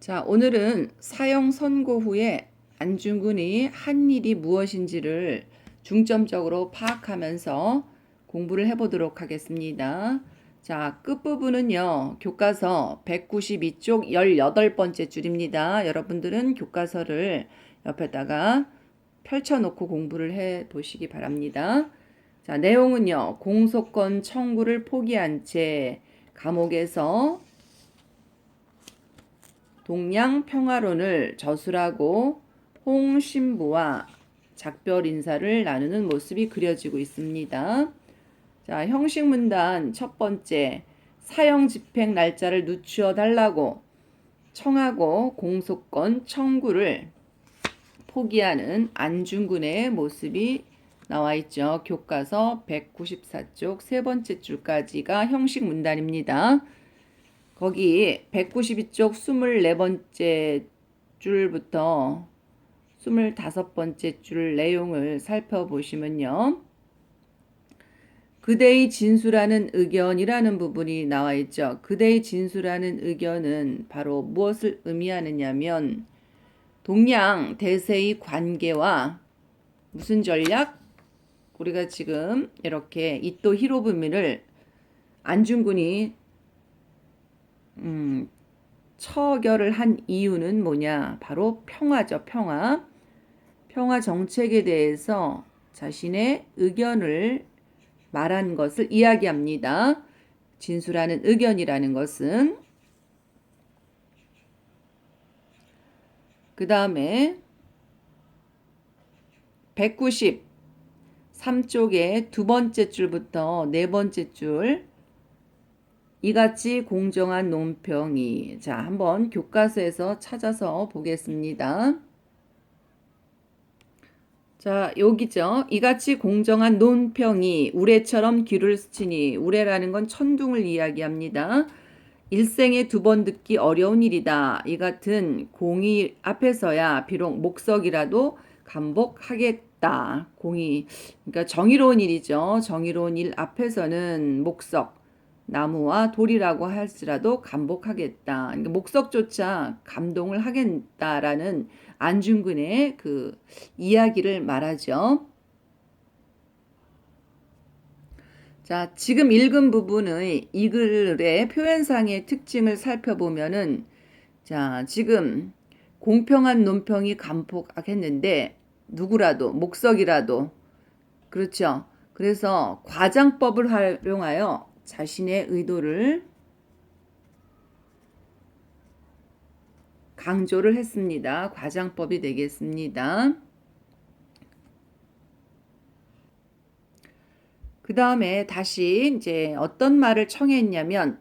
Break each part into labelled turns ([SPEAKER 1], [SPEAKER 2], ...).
[SPEAKER 1] 자, 오늘은 사형 선고 후에 안중근이 한 일이 무엇인지를 중점적으로 파악하면서 공부를 해보도록 하겠습니다. 자, 끝부분은요, 교과서 192쪽 18번째 줄입니다. 여러분들은 교과서를 옆에다가 펼쳐놓고 공부를 해 보시기 바랍니다. 자, 내용은요, 공소권 청구를 포기한 채 감옥에서 동양 평화론을 저술하고 홍 신부와 작별 인사를 나누는 모습이 그려지고 있습니다. 자, 형식문단 첫 번째, 사형 집행 날짜를 늦추어 달라고 청하고 공소권 청구를 포기하는 안중근의 모습이 나와 있죠. 교과서 194쪽 세 번째 줄까지가 형식문단입니다. 거기 192쪽 24번째 줄부터 25번째 줄 내용을 살펴보시면요. 그대의 진술하는 의견이라는 부분이 나와 있죠. 그대의 진술하는 의견은 바로 무엇을 의미하느냐면 동양 대세의 관계와 무슨 전략? 우리가 지금 이렇게 이토 히로부미를 안중근이 처결을 한 이유는 뭐냐? 바로 평화죠. 평화. 평화 정책에 대해서 자신의 의견을 말한 것을 이야기합니다. 진술하는 의견이라는 것은. 그 다음에 193쪽의 두 번째 줄부터 네 번째 줄, 이같이 공정한 논평이, 자, 한번 교과서에서 찾아서 보겠습니다. 자, 여기죠. 이같이 공정한 논평이 우레처럼 귀를 스치니, 우레라는 건 천둥을 이야기합니다. 일생에 두 번 듣기 어려운 일이다. 이 같은 공의 앞에서야 비록 목석이라도 감복하겠다. 공의, 그러니까 정의로운 일이죠. 정의로운 일 앞에서는 목석, 나무와 돌이라고 할지라도 감복하겠다. 그러니까 목석조차 감동을 하겠다라는 안중근의 그 이야기를 말하죠. 자, 지금 읽은 부분의 이 글의 표현상의 특징을 살펴보면은, 자, 지금 공평한 논평이 감폭했는데 누구라도, 목석이라도, 그렇죠. 그래서 과장법을 활용하여 자신의 의도를 강조를 했습니다. 과장법이 되겠습니다. 그 다음에 다시 이제 어떤 말을 청했냐면,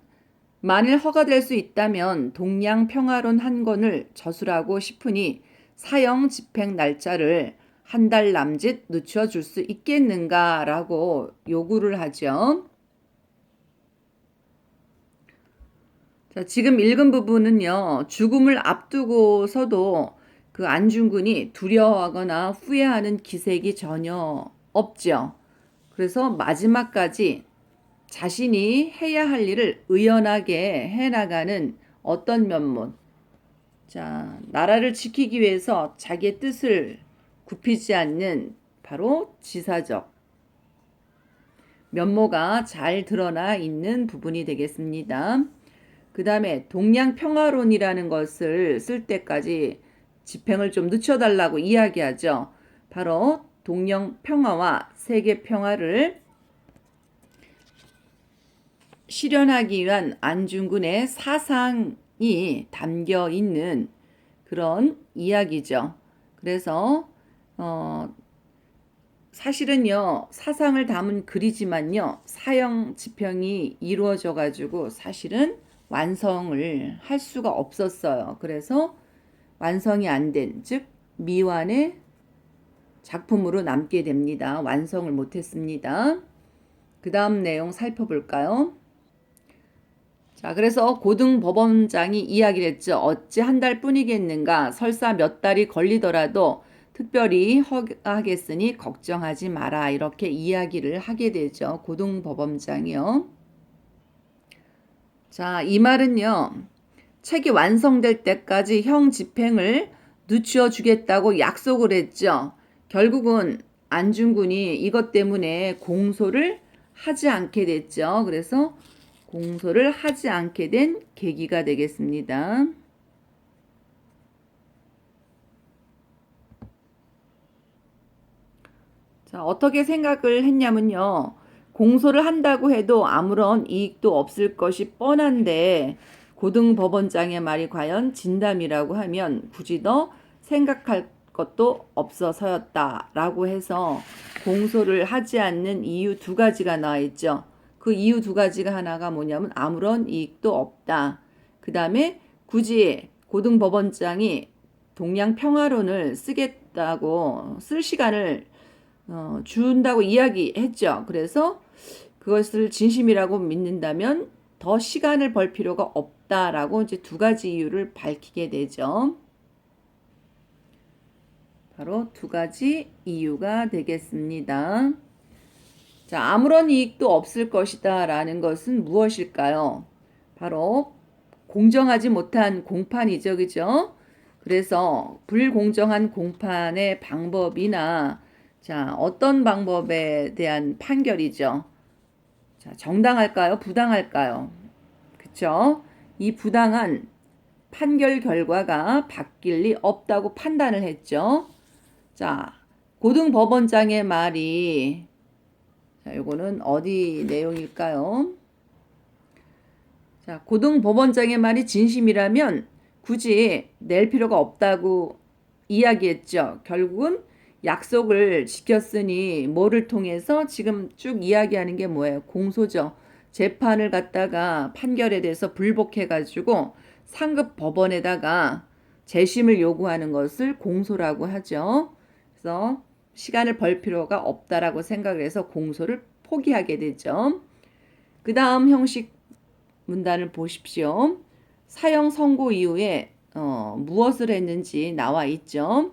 [SPEAKER 1] 만일 허가될 수 있다면 동양 평화론 한 권을 저술하고 싶으니 사형 집행 날짜를 한 달 남짓 늦춰 줄 수 있겠는가라고 요구를 하죠. 자, 지금 읽은 부분은요, 죽음을 앞두고서도 그 안중근이 두려워하거나 후회하는 기색이 전혀 없죠. 그래서 마지막까지 자신이 해야 할 일을 의연하게 해나가는 어떤 면모. 자, 나라를 지키기 위해서 자기의 뜻을 굽히지 않는 바로 지사적 면모가 잘 드러나 있는 부분이 되겠습니다. 그 다음에 동양 평화론이라는 것을 쓸 때까지 집행을 좀 늦춰달라고 이야기하죠. 바로 동양 평화와 세계 평화를 실현하기 위한 안중근의 사상이 담겨 있는 그런 이야기죠. 그래서 사실은요, 사상을 담은 글이지만요, 사형 집행이 이루어져 가지고 사실은 완성을 할 수가 없었어요. 그래서 완성이 안 된, 즉 미완의 작품으로 남게 됩니다. 완성을 못했습니다. 그 다음 내용 살펴볼까요? 자, 그래서 고등법원장이 이야기를 했죠. 어찌 한 달뿐이겠는가? 설사 몇 달이 걸리더라도 특별히 허가하겠으니 걱정하지 마라. 이렇게 이야기를 하게 되죠. 고등법원장이요. 자, 이 말은요, 책이 완성될 때까지 형 집행을 늦춰 주겠다고 약속을 했죠. 결국은 안중근이 이것 때문에 공소를 하지 않게 됐죠. 그래서 공소를 하지 않게 된 계기가 되겠습니다. 자, 어떻게 생각을 했냐면요. 공소를 한다고 해도 아무런 이익도 없을 것이 뻔한데 고등법원장의 말이 과연 진담이라고 하면 굳이 더 생각할 것도 없어서였다라고 해서 공소를 하지 않는 이유 두 가지가 나와 있죠. 그 이유 두 가지가 하나가 뭐냐면 아무런 이익도 없다. 그 다음에 굳이 고등법원장이 동양평화론을 쓰겠다고 쓸 시간을 준다고 이야기했죠. 그래서 그것을 진심이라고 믿는다면 더 시간을 벌 필요가 없다라고 이제 두 가지 이유를 밝히게 되죠. 바로 두 가지 이유가 되겠습니다. 자, 아무런 이익도 없을 것이다 라는 것은 무엇일까요? 바로 공정하지 못한 공판이죠. 그죠? 그래서 불공정한 공판의 방법이나 자, 어떤 방법에 대한 판결이죠. 자, 정당할까요? 부당할까요? 그쵸? 이 부당한 판결 결과가 바뀔 리 없다고 판단을 했죠. 자, 고등법원장의 말이 자, 요거는 어디 내용일까요? 자, 고등법원장의 말이 진심이라면 굳이 낼 필요가 없다고 이야기했죠. 결국은 약속을 지켰으니 뭐를 통해서 지금 쭉 이야기하는 게 뭐예요? 공소죠. 재판을 갖다가 판결에 대해서 불복해가지고 상급 법원에다가 재심을 요구하는 것을 공소라고 하죠. 그래서 시간을 벌 필요가 없다라고 생각을 해서 공소를 포기하게 되죠. 그 다음 형식 문단을 보십시오. 사형 선고 이후에 무엇을 했는지 나와 있죠.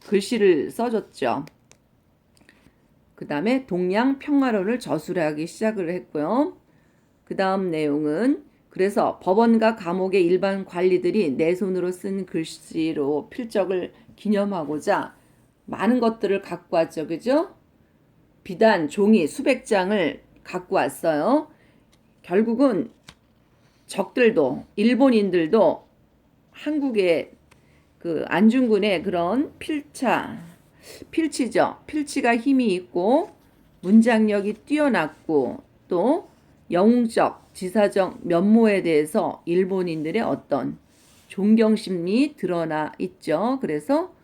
[SPEAKER 1] 글씨를 써줬죠. 그 다음에 동양 평화론을 저술하기 시작을 했고요. 그 다음 내용은 그래서 법원과 감옥의 일반 관리들이 내 손으로 쓴 글씨로 필적을 기념하고자 많은 것들을 갖고 왔죠. 그죠? 비단, 종이 수백 장을 갖고 왔어요. 결국은 적들도 일본인들도 한국의 그 안중근의 그런 필치죠. 필치가 힘이 있고 문장력이 뛰어났고 또 영웅적, 지사적 면모에 대해서 일본인들의 어떤 존경심이 드러나 있죠. 그래서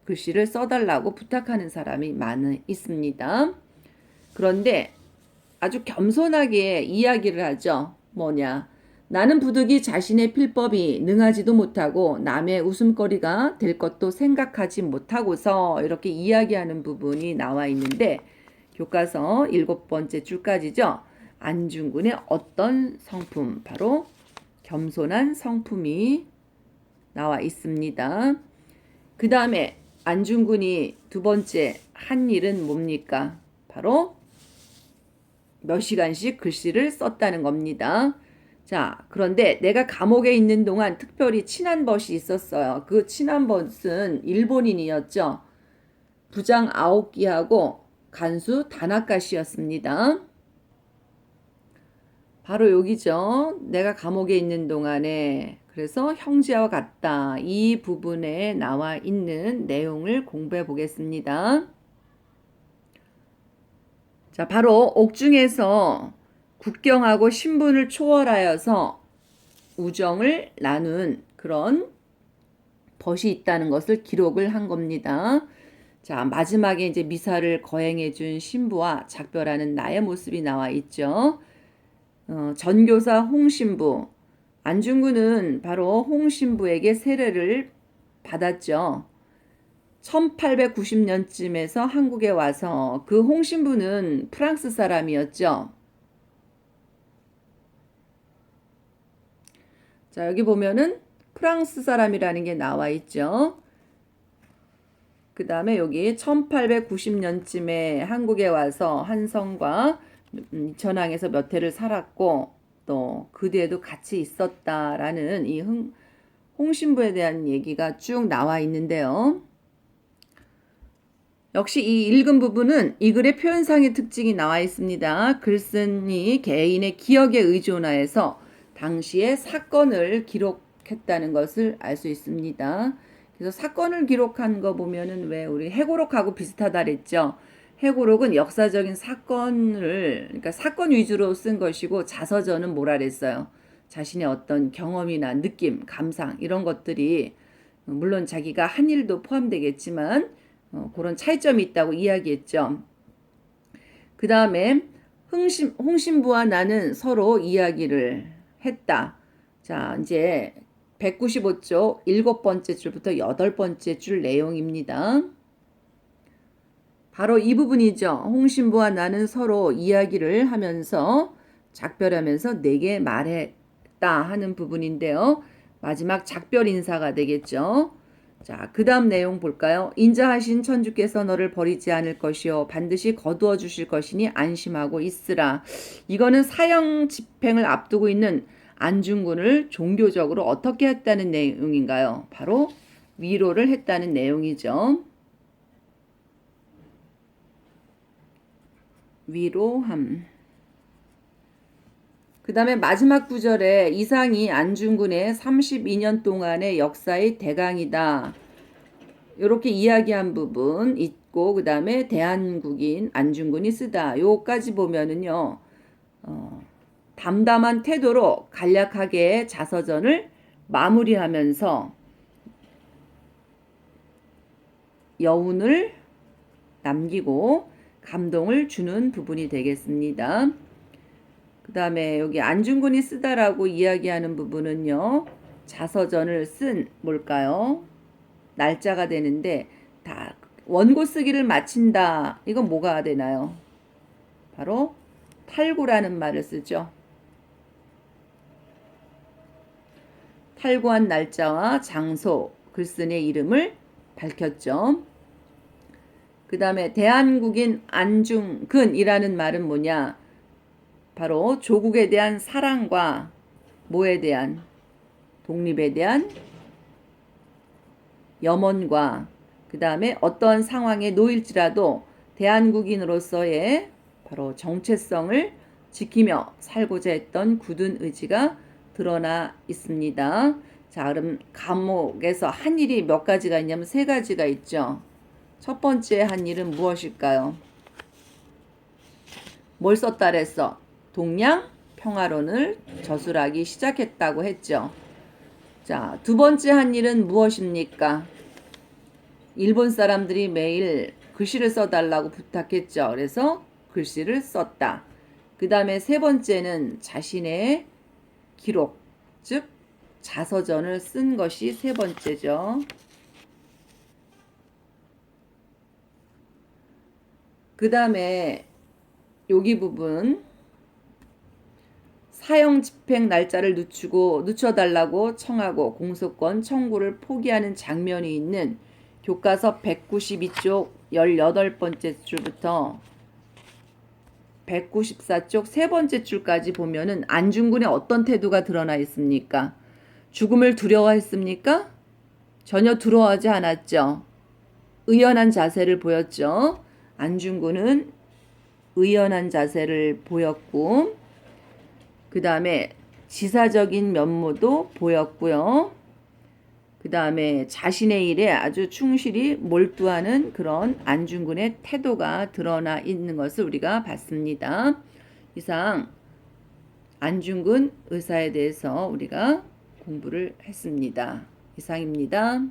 [SPEAKER 1] 글씨를 써달라고 부탁하는 사람이 많이 있습니다. 그런데 아주 겸손하게 이야기를 하죠. 뭐냐? 나는 부득이 자신의 필법이 능하지도 못하고 남의 웃음거리가 될 것도 생각하지 못하고서 이렇게 이야기하는 부분이 나와 있는데 교과서 7번째 줄까지죠. 안중근의 어떤 성품, 바로 겸손한 성품이 나와 있습니다. 그 다음에 안중근이 두 번째 한 일은 뭡니까? 바로 몇 시간씩 글씨를 썼다는 겁니다. 자, 그런데 내가 감옥에 있는 동안 특별히 친한 벗이 있었어요. 그 친한 벗은 일본인이었죠. 부장 아오키하고 간수 다나카시였습니다. 바로 여기죠. 내가 감옥에 있는 동안에 그래서 형제와 같다. 이 부분에 나와 있는 내용을 공부해 보겠습니다. 자, 바로 옥중에서 국경하고 신분을 초월하여서 우정을 나눈 그런 벗이 있다는 것을 기록을 한 겁니다. 자, 마지막에 이제 미사를 거행해 준 신부와 작별하는 나의 모습이 나와 있죠. 전교사 홍신부, 안중근은 바로 홍신부에게 세례를 받았죠. 1890년쯤에서 한국에 와서 그 홍신부는 프랑스 사람이었죠. 자, 여기 보면은 프랑스 사람이라는 게 나와 있죠. 그 다음에 여기 1890년쯤에 한국에 와서 한성과 전항에서 몇 해를 살았고 또 그 뒤에도 같이 있었다라는 이 홍신부에 대한 얘기가 쭉 나와 있는데요. 역시 이 읽은 부분은 이 글의 표현상의 특징이 나와 있습니다. 글쓴이 개인의 기억에 의존하여서 당시의 사건을 기록했다는 것을 알 수 있습니다. 그래서 사건을 기록한 거 보면은 왜 우리 해고록하고 비슷하다 그랬죠. 해고록은 역사적인 사건을, 그러니까 사건 위주로 쓴 것이고, 자서전은 뭐라 그랬어요. 자신의 어떤 경험이나 느낌, 감상 이런 것들이 물론 자기가 한 일도 포함되겠지만 그런 차이점이 있다고 이야기했죠. 그 다음에 홍신부와 나는 서로 이야기를 했다. 자, 이제 195쪽 7번째 줄부터 8번째 줄 내용입니다. 바로 이 부분이죠. 홍신부와 나는 서로 이야기를 하면서 작별하면서 내게 말했다 하는 부분인데요. 마지막 작별 인사가 되겠죠. 자, 그 다음 내용 볼까요? 인자하신 천주께서 너를 버리지 않을 것이요 반드시 거두어 주실 것이니 안심하고 있으라. 이거는 사형 집행을 앞두고 있는 안중근을 종교적으로 어떻게 했다는 내용인가요? 바로 위로를 했다는 내용이죠. 위로함. 그 다음에 마지막 구절에 이상이 안중근의 32년 동안의 역사의 대강이다. 이렇게 이야기한 부분 있고, 그 다음에 대한국인 안중근이 쓰다. 요까지 보면은요, 담담한 태도로 간략하게 자서전을 마무리하면서 여운을 남기고 감동을 주는 부분이 되겠습니다. 그 다음에 여기 안중근이 쓰다라고 이야기하는 부분은요, 자서전을 쓴 뭘까요? 날짜가 되는데 다 원고 쓰기를 마친다. 이건 뭐가 되나요? 바로 탈구라는 말을 쓰죠. 탈구한 날짜와 장소, 글쓴이의 이름을 밝혔죠. 그 다음에 대한국인 안중근이라는 말은 뭐냐? 바로 조국에 대한 사랑과 뭐에 대한 독립에 대한 염원과 그 다음에 어떤 상황에 놓일지라도 대한국인으로서의 바로 정체성을 지키며 살고자 했던 굳은 의지가 드러나 있습니다. 자, 그럼 감옥에서 한 일이 몇 가지가 있냐면 3가지가 있죠. 첫 번째 한 일은 무엇일까요? 뭘 썼다 그랬어? 동양 평화론을 저술하기 시작했다고 했죠. 자, 두 번째 한 일은 무엇입니까? 일본 사람들이 매일 글씨를 써달라고 부탁했죠. 그래서 글씨를 썼다. 그 다음에 세 번째는 자신의 기록, 즉 자서전을 쓴 것이 세 번째죠. 그 다음에 여기 부분 사형 집행 날짜를 늦춰달라고 청하고 공소권 청구를 포기하는 장면이 있는 교과서 192쪽 18번째 줄부터 194쪽 3번째 줄까지 보면은 안중근의 어떤 태도가 드러나 있습니까? 죽음을 두려워했습니까? 전혀 두려워하지 않았죠. 의연한 자세를 보였죠. 안중근은 의연한 자세를 보였고, 그 다음에 지사적인 면모도 보였고요. 그 다음에 자신의 일에 아주 충실히 몰두하는 그런 안중근의 태도가 드러나 있는 것을 우리가 봤습니다. 이상 안중근 의사에 대해서 우리가 공부를 했습니다. 이상입니다.